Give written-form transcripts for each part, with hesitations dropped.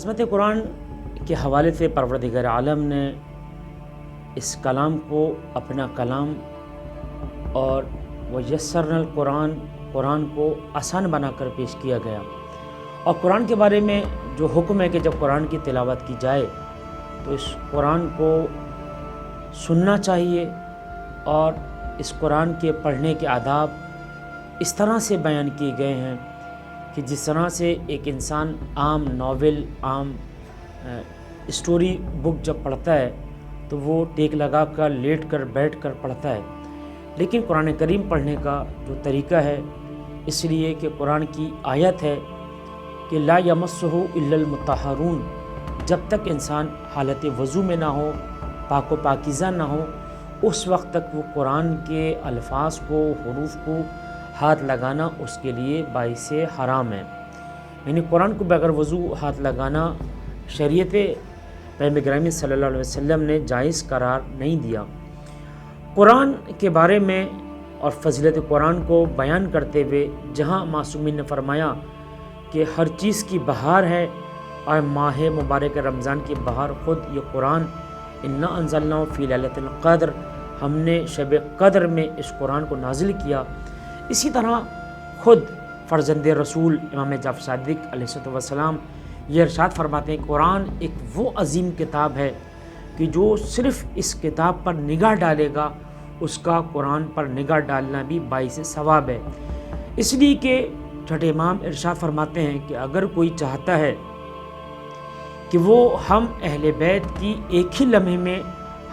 عظمت قرآن کے حوالے سے پروردگار عالم نے اس کلام کو اپنا کلام اور وَيَسَّرْنَا قرآن کو آسان بنا کر پیش کیا گیا۔ اور قرآن کے بارے میں جو حکم ہے کہ جب قرآن کی تلاوت کی جائے تو اس قرآن کو سننا چاہیے، اور اس قرآن کے پڑھنے کے آداب اس طرح سے بیان کیے گئے ہیں کہ جس طرح سے ایک انسان عام ناول، عام اسٹوری بک جب پڑھتا ہے تو وہ ٹیک لگا کر، لیٹ کر، بیٹھ کر پڑھتا ہے، لیکن قرآن کریم پڑھنے کا جو طریقہ ہے، اس لیے کہ قرآن کی آیت ہے کہ لا یمسہ الا المطہرون، جب تک انسان حالت وضو میں نہ ہو، پاک و پاکیزہ نہ ہو، اس وقت تک وہ قرآن کے الفاظ کو، حروف کو ہاتھ لگانا اس کے لیے باعث حرام ہے۔ یعنی قرآن کو بغیر وضو ہاتھ لگانا شریعت پیغمبر گرامی صلی اللہ علیہ وسلم نے جائز قرار نہیں دیا۔ قرآن کے بارے میں اور فضیلت قرآن کو بیان کرتے ہوئے جہاں معصومین نے فرمایا کہ ہر چیز کی بہار ہے، اور ماہ مبارک رمضان کی بہار خود یہ قرآن، انا انزلناہ فی لیلۃ القدر، ہم نے شب قدر میں اس قرآن کو نازل کیا۔ اسی طرح خود فرزند رسول امام جعفر صادق علیہ السلام یہ ارشاد فرماتے ہیں، قرآن ایک وہ عظیم کتاب ہے کہ جو صرف اس کتاب پر نگاہ ڈالے گا، اس کا قرآن پر نگاہ ڈالنا بھی باعث ثواب ہے۔ اس لیے کہ چھٹے امام ارشاد فرماتے ہیں کہ اگر کوئی چاہتا ہے کہ وہ ہم اہل بیت کی ایک ہی لمحے میں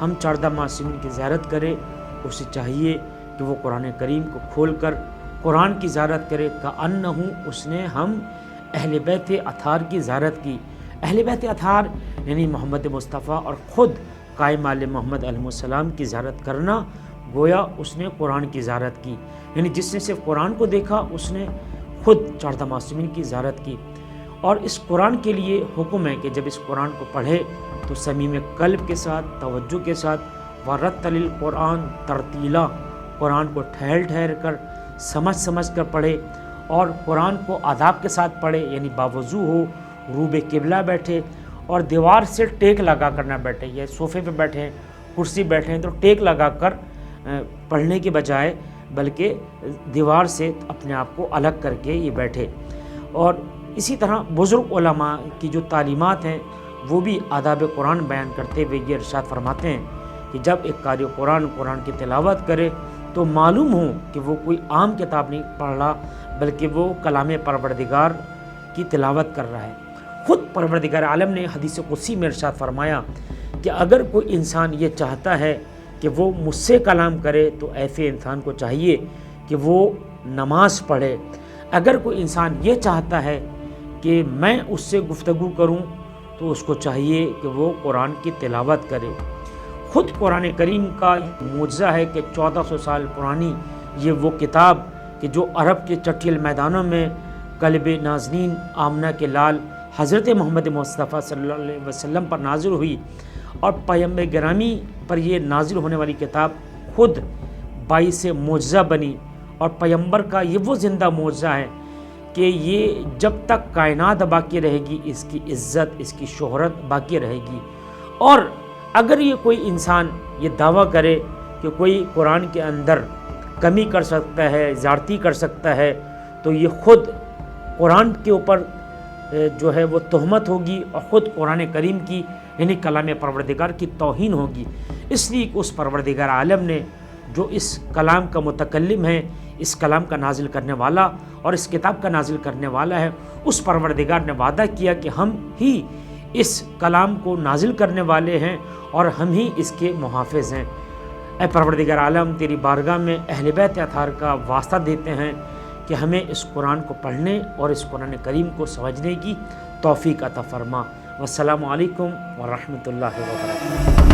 ہم 14 معصومین کی زیارت کرے، اسے چاہیے کہ وہ قرآن کریم کو کھول کر قرآن کی زیارت کرے، کأنہ اس نے ہم اہل بیت اطہار کی زیارت کی۔ اہل بیت اطہار یعنی محمد مصطفیٰ اور خود قائم آل محمد علیہ السلام کی زیارت کرنا، گویا اس نے قرآن کی زیارت کی۔ یعنی جس نے صرف قرآن کو دیکھا اس نے خود 14 معصومین کی زیارت کی۔ اور اس قرآن کے لیے حکم ہے کہ جب اس قرآن کو پڑھے تو صمیم قلب کے ساتھ، توجہ کے ساتھ، وَرَتِّلِ الْقُرْآنَ تَرْتِیلًا، قرآن کو ٹھہر کر سمجھ کر پڑھے، اور قرآن کو آداب کے ساتھ پڑھے، یعنی باوضو ہو، روب قبلہ بیٹھے، اور دیوار سے ٹیک لگا کر نہ بیٹھے، یا صوفے پہ بیٹھے ہیں، کرسی بیٹھے ہیں تو ٹیک لگا کر پڑھنے کے بجائے بلکہ دیوار سے اپنے آپ کو الگ کر کے یہ بیٹھے۔ اور اسی طرح بزرگ علماء کی جو تعلیمات ہیں وہ بھی آداب قرآن بیان کرتے ہوئے یہ ارشاد فرماتے ہیں کہ جب ایک قاری قرآن کی تلاوت کرے تو معلوم ہو کہ وہ کوئی عام کتاب نہیں پڑھ رہا، بلکہ وہ کلام پروردگار کی تلاوت کر رہا ہے۔ خود پروردگار عالم نے حدیث قدسی میں ارشاد فرمایا کہ اگر کوئی انسان یہ چاہتا ہے کہ وہ مجھ سے کلام کرے تو ایسے انسان کو چاہیے کہ وہ نماز پڑھے۔ اگر کوئی انسان یہ چاہتا ہے کہ میں اس سے گفتگو کروں تو اس کو چاہیے کہ وہ قرآن کی تلاوت کرے۔ خود قرآن کریم کا معجزہ ہے کہ 1400 سال پرانی یہ وہ کتاب کہ جو عرب کے چٹیل میدانوں میں قلب نازنین آمنہ کے لال حضرت محمد مصطفیٰ صلی اللہ علیہ وسلم پر نازل ہوئی، اور پیغمبر گرامی پر یہ نازل ہونے والی کتاب خود باعث معجزہ بنی، اور پیغمبر کا یہ وہ زندہ معجزہ ہے کہ یہ جب تک کائنات باقی رہے گی اس کی عزت، اس کی شہرت باقی رہے گی۔ اور اگر یہ کوئی انسان یہ دعویٰ کرے کہ کوئی قرآن کے اندر کمی کر سکتا ہے، زیادتی کر سکتا ہے، تو یہ خود قرآن کے اوپر جو ہے وہ تہمت ہوگی، اور خود قرآن کریم کی یعنی کلام پروردگار کی توہین ہوگی۔ اس لیے کہ اس پروردگار عالم نے جو اس کلام کا متکلم ہے، اس کلام کا نازل کرنے والا اور اس کتاب کا نازل کرنے والا ہے، اس پروردگار نے وعدہ کیا کہ ہم ہی اس کلام کو نازل کرنے والے ہیں اور ہم ہی اس کے محافظ ہیں۔ اے پروردگار عالم، تیری بارگاہ میں اہل بیت اطہار کا واسطہ دیتے ہیں کہ ہمیں اس قرآن کو پڑھنے اور اس قرآن کریم کو سمجھنے کی توفیق عطا فرما۔ والسلام علیکم ورحمۃ اللہ وبرکاتہ۔